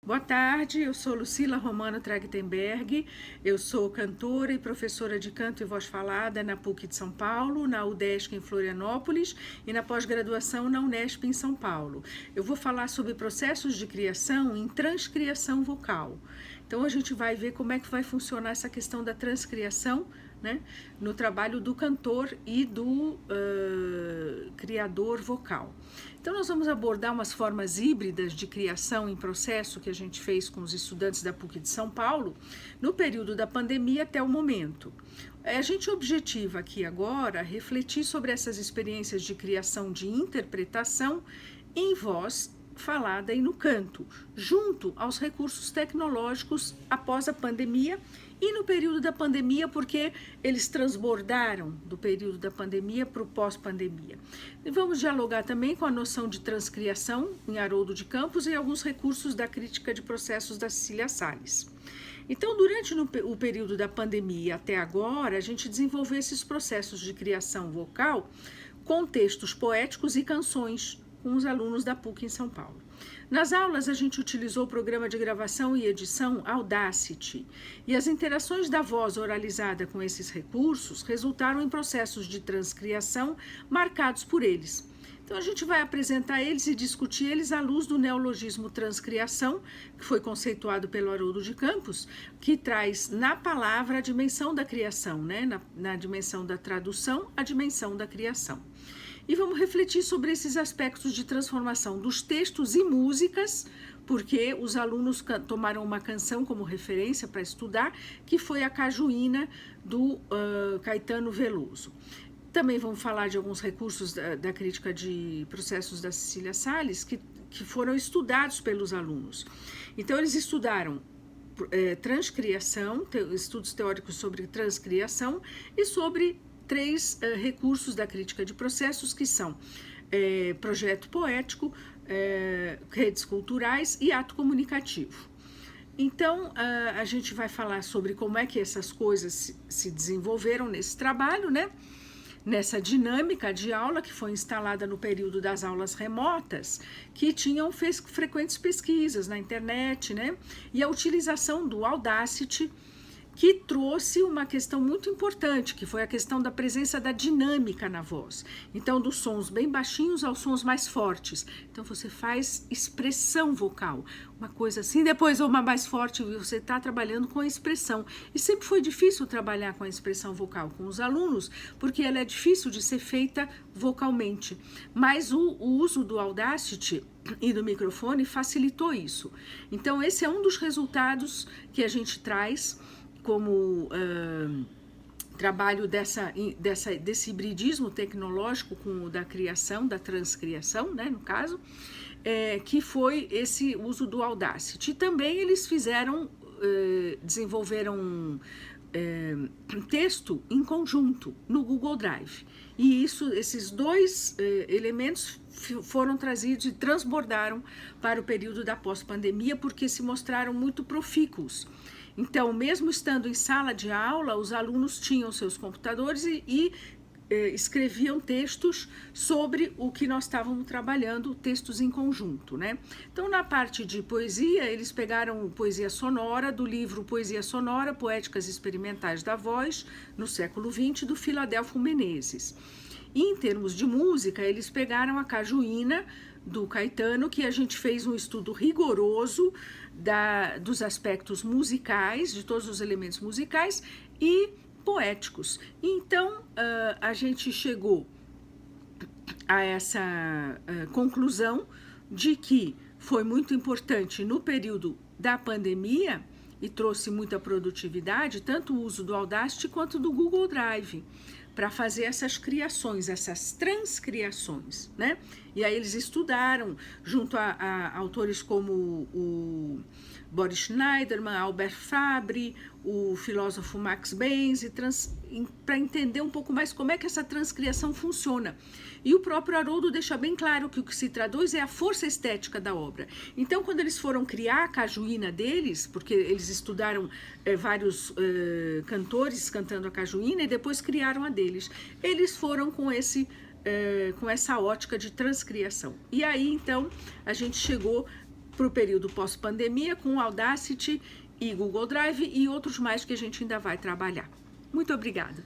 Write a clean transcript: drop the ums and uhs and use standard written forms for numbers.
Boa tarde, eu sou Lucila Romano Trachtenberg, eu sou cantora e professora de canto e voz falada na PUC de São Paulo, na UDESC em Florianópolis e na pós-graduação na Unesp em São Paulo. Eu vou falar sobre processos de criação em transcriação vocal. Então a gente vai ver como é que vai funcionar essa questão da transcriação, né, no trabalho do cantor e do criador vocal. Então nós vamos abordar umas formas híbridas de criação em processo que a gente fez com os estudantes da PUC de São Paulo no período da pandemia até o momento. A gente objetiva aqui agora refletir sobre essas experiências de criação de interpretação em voz falada e no canto, junto aos recursos tecnológicos após a pandemia e no período da pandemia, porque eles transbordaram do período da pandemia para o pós-pandemia. E vamos dialogar também com a noção de transcriação em Haroldo de Campos e alguns recursos da crítica de processos da Cecília Salles. Então, durante o período da pandemia até agora, a gente desenvolveu esses processos de criação vocal com textos poéticos e canções com os alunos da PUC em São Paulo. Nas aulas, a gente utilizou o programa de gravação e edição Audacity, e as interações da voz oralizada com esses recursos resultaram em processos de transcriação marcados por eles. Então, a gente vai apresentar eles e discutir eles à luz do neologismo transcriação, que foi conceituado pelo Haroldo de Campos, que traz na palavra a dimensão da criação, né? na dimensão da tradução, a dimensão da criação. E vamos refletir sobre esses aspectos de transformação dos textos e músicas, porque os alunos tomaram uma canção como referência para estudar, que foi a Cajuína, do Caetano Veloso. Também vamos falar de alguns recursos da crítica de processos da Cecília Salles, que foram estudados pelos alunos. Então, eles estudaram transcriação, estudos teóricos sobre transcriação e sobre três recursos da crítica de processos, que são projeto poético, redes culturais e ato comunicativo. Então, a gente vai falar sobre como é que essas coisas se desenvolveram nesse trabalho, né? Nessa dinâmica de aula que foi instalada no período das aulas remotas, que tinham frequentes pesquisas na internet, né? E a utilização do Audacity, que trouxe uma questão muito importante, que foi a questão da presença da dinâmica na voz. Então, dos sons bem baixinhos aos sons mais fortes. Então, você faz expressão vocal, uma coisa assim, depois uma mais forte, você está trabalhando com a expressão. E sempre foi difícil trabalhar com a expressão vocal com os alunos, porque ela é difícil de ser feita vocalmente. Mas o uso do Audacity e do microfone facilitou isso. Então, esse é um dos resultados que a gente traz como trabalho desse hibridismo tecnológico com o da criação, da transcriação, né, no caso, que foi esse uso do Audacity. E também eles desenvolveram texto em conjunto no Google Drive. E esses dois elementos foram trazidos e transbordaram para o período da pós-pandemia, porque se mostraram muito profícuos. Então, mesmo estando em sala de aula, os alunos tinham seus computadores e escreviam textos sobre o que nós estávamos trabalhando, textos em conjunto, né? Então, na parte de poesia, eles pegaram poesia sonora do livro Poesia Sonora, Poéticas Experimentais da Voz, no século XX, do Filadelfo Menezes. E, em termos de música, eles pegaram a Cajuína, do Caetano, que a gente fez um estudo rigoroso dos aspectos musicais, de todos os elementos musicais e poéticos. Então, a gente chegou a essa conclusão de que foi muito importante no período da pandemia e trouxe muita produtividade, tanto o uso do Audacity quanto do Google Drive, para fazer essas criações, essas transcriações, né? E aí eles estudaram junto a autores como o Boris Schneiderman, Albert Fabre, o filósofo Max Benz, para entender um pouco mais como é que essa transcriação funciona. E o próprio Haroldo deixa bem claro que o que se traduz é a força estética da obra. Então, quando eles foram criar a Cajuína deles, porque eles estudaram vários cantores cantando a Cajuína e depois criaram a deles, eles foram com essa ótica de transcriação. E aí, então, a gente chegou para o período pós-pandemia com Audacity e Google Drive e outros mais que a gente ainda vai trabalhar. Muito obrigada!